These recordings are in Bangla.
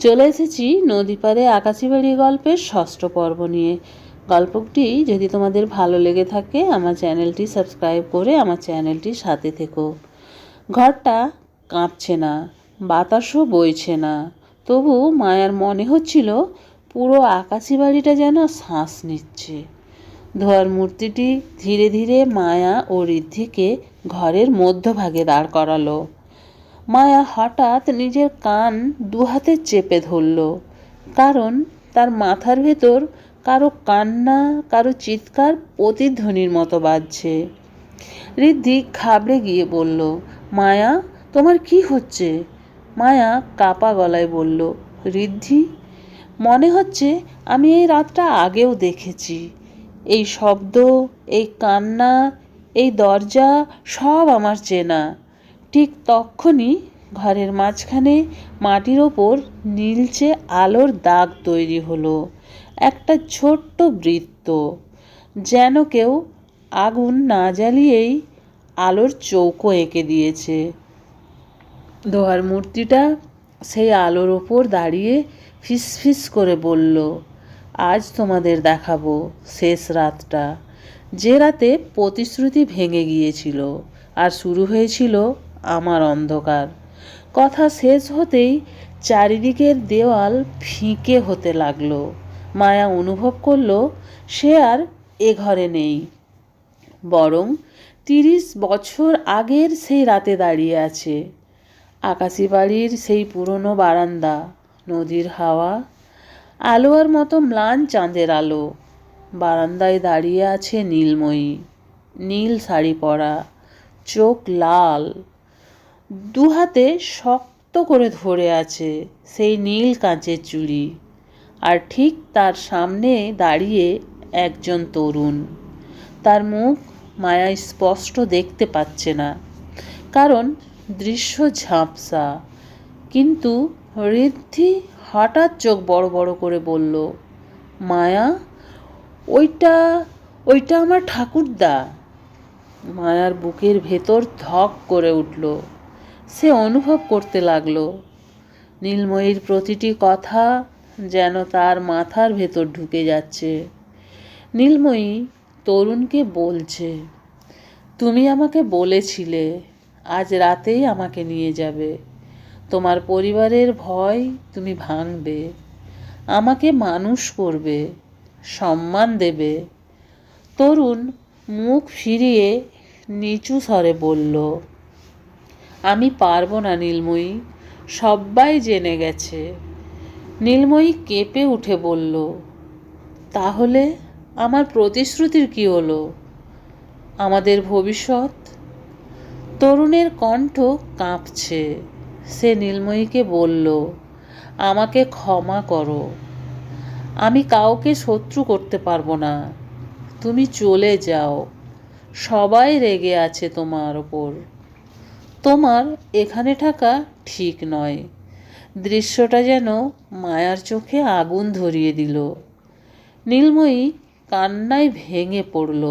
চলে এসেছি নদী পাড়ে আকাশিবাড়ি গল্পের ষষ্ঠ পর্ব নিয়ে। গল্পটি যদি তোমাদের ভালো লেগে থাকে আমার চ্যানেলটি সাবস্ক্রাইব করে আমার চ্যানেলটির সাথে থেকো। ঘরটা কাঁপছে না, বাতাসও বইছে না, তবু মায়ার মনে হচ্ছিল পুরো আকাশিবাড়িটা যেন শ্বাস নিচ্ছে। ধোয়ার মূর্তিটি ধীরে ধীরে মায়া ও ঋদ্ধিকে ঘরের মধ্যভাগে দাঁড় করালো। মায়া হঠাৎ নিজের কান দুহাতে চেপে ধরল, কারণ তার মাথার ভেতর কারো কান্না, কারো চিৎকার প্রতিধ্বনির মতো বাজছে। ঋদ্ধি ঘাবড়ে গিয়ে বলল, মায়া, তোমার কি হচ্ছে? মায়া কাপা গলায় বলল, ঋদ্ধি, মনে হচ্ছে আমি এই রাতটা আগেও দেখেছি। এই শব্দ, এই কান্না, এই দরজা সব আমার চেনা। ঠিক তক্ষুনি ঘরের মাঝখানে মাটির ওপর নীলচে আলোর দাগ তৈরি হলো, একটা ছোট্ট বৃত্ত, যেন কেউ আগুন না জ্বালিয়েই আলোর চৌকো এঁকে দিয়েছে। দোহার মূর্তিটা সেই আলোর ওপর দাঁড়িয়ে ফিসফিস করে বলল, আজ তোমাদের দেখাবো শেষ রাতটা, যে রাতে প্রতিশ্রুতি ভেঙে গিয়েছিল আর শুরু হয়েছিল আমার অন্ধকার। কথা শেষ হতেই চারিদিকের দেওয়াল ফিকে হতে লাগলো। মায়া অনুভব করলো সে আর এ ঘরে নেই, বরং 30 বছর আগের সেই রাতে দাঁড়িয়ে আছে। আকাশি বাড়ির সেই পুরনো বারান্দা, নদীর হাওয়া, আলোয়ার মতো ম্লান চাঁদের আলো। বারান্দায় দাঁড়িয়ে আছে নীলময়ী, নীল শাড়ি পরা, চোখ লাল, দুহাতে শক্ত করে ধরে আছে সেই নীল কাঁচের চুড়ি। আর ঠিক তার সামনে দাঁড়িয়ে একজন তরুণ। তার মুখ মায়া স্পষ্ট দেখতে পাচ্ছে না, কারণ দৃশ্য ঝাপসা। কিন্তু ঋদ্ধি হঠাৎ চোখ বড় বড় করে বলল, মায়া, ওইটা ওইটা আমার ঠাকুরদা। মায়ার বুকের ভেতর ধক করে উঠল। সে অনুভব করতে লাগলো নীলময়ীর প্রতিটি কথা যেন তার মাথার ভেতর ঢুকে যাচ্ছে। নীলময়ী তরুণকে বলছে, তুমি আমাকে বলেছিলে আজ রাতেই আমাকে নিয়ে যাবে। তোমার পরিবারের ভয় তুমি ভাঙবে, আমাকে মানুষ করবে, সম্মান দেবে। তরুণ মুখ ফিরিয়ে নিচু স্বরে বলল, আমি পারবো না নীলময়ী, সবাই জেনে গেছে। নীলময়ী কেঁপে উঠে বলল, তাহলে আমার প্রতিশ্রুতির কি হলো, আমাদের ভবিষ্যৎ? তরুণের কণ্ঠ কাঁপছে। সে নীলময়ীকে বলল, আমাকে ক্ষমা করো, আমি কাউকে শত্রু করতে পারবো না। তুমি চলে যাও, সবাই রেগে আছে তোমার ওপর। তোমার এখানে থাকা ঠিক নয়। দৃশ্যটা যেন মায়ার চোখে আগুন ধরিয়ে দিল। নীলময়ী কান্নায় ভেঙে পড়ল।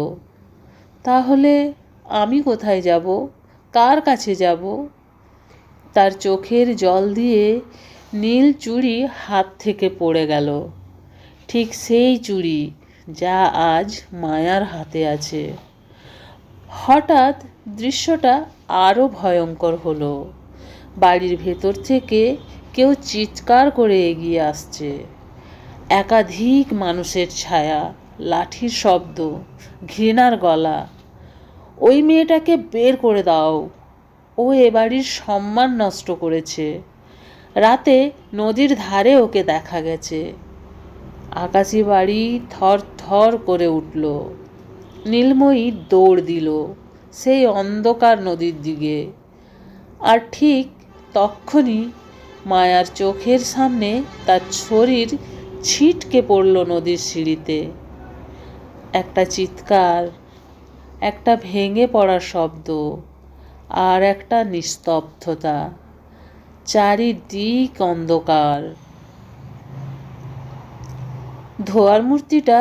তাহলে আমি কোথায় যাব, কার কাছে যাব? তার চোখের জল দিয়ে নীল চুড়ি হাত থেকে পড়ে গেল, ঠিক সেই চুড়ি যা আজ মায়ার হাতে আছে। হঠাৎ দৃশ্যটা আরও ভয়ঙ্কর হলো। বাড়ির ভেতর থেকে কেউ চিৎকার করে এগিয়ে আসছে। একাধিক মানুষের ছায়া, লাঠির শব্দ, ঘৃণার গলা। ওই মেয়েটাকে বের করে দাও, ও এ বাড়ির সম্মান নষ্ট করেছে। রাতে নদীর ধারে ওকে দেখা গেছে। আকাশি বাড়ি থর থর করে উঠল। নীলময়ী দৌড় দিল সেই অন্ধকার নদীর দিকে। আর ঠিক তক্ষুনি মায়ার চোখের সামনে তার শরীর ছিটকে পড়ল নদীর সিঁড়িতে। একটা চিৎকার, একটা ভেঙে পড়ার শব্দ, আর একটা নিস্তব্ধতা। চারিদিক অন্ধকার। ধোয়ার মূর্তিটা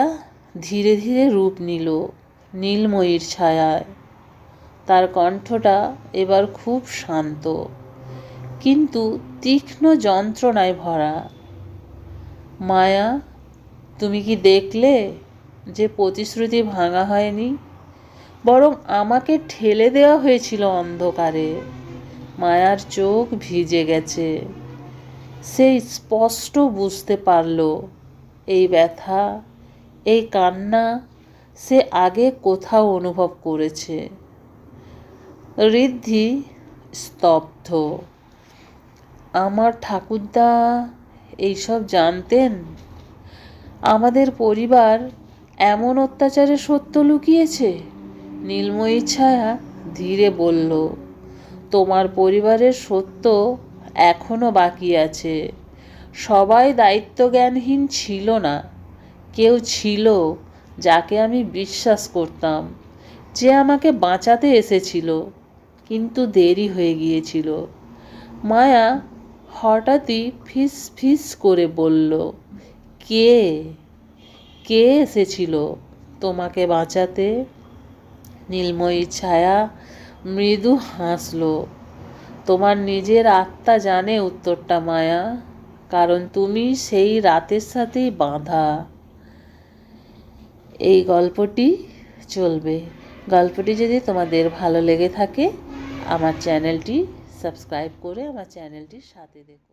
ধীরে ধীরে রূপ নিল নীলময়ীর ছায়ায়। তার কণ্ঠটা এবার খুব শান্ত, কিন্তু তীক্ষ্ণ যন্ত্রণায় ভরা। মায়া, তুমি কি দেখলে যে প্রতিশ্রুতি ভাঙা হয়নি, বরং আমাকে ঠেলে দেওয়া হয়েছিল অন্ধকারে? মায়ার চোখ ভিজে গেছে। সে স্পষ্ট বুঝতে পারল এই ব্যথা, এই কান্না সে আগে কোথাও অনুভব করেছে। ঋদ্ধি স্তব্ধ। আমার ঠাকুরদা এইসব জানতেন? আমাদের পরিবার এমন অত্যাচারে সত্য লুকিয়েছে? নীলময়ী ছায়া ধীরে বলল, তোমার পরিবারের সত্য এখনো বাকি আছে। সবাই দায়িত্বজ্ঞানহীন ছিল না। কেউ ছিল যাকে আমি বিশ্বাস করতাম, যে আমাকে বাঁচাতে এসেছিল, কিন্তু দেরি হয়ে গিয়েছিল। মায়া হঠাৎই ফিস ফিস করে বলল, কে কে এসেছিল তোমাকে বাঁচাতে? নীলময়ী ছায়া মৃদু হাসল। তোমার নিজের আত্মা জানে উত্তরটা মায়া, কারণ তুমি সেই রাতের সাথেই বাঁধা। এই গল্পটি চলবে। গল্পটি যদি তোমাদের ভালো লেগে থাকে আমার চ্যানেলটি সাবস্ক্রাইব করে আমার চ্যানেলটির সাথে দেখো।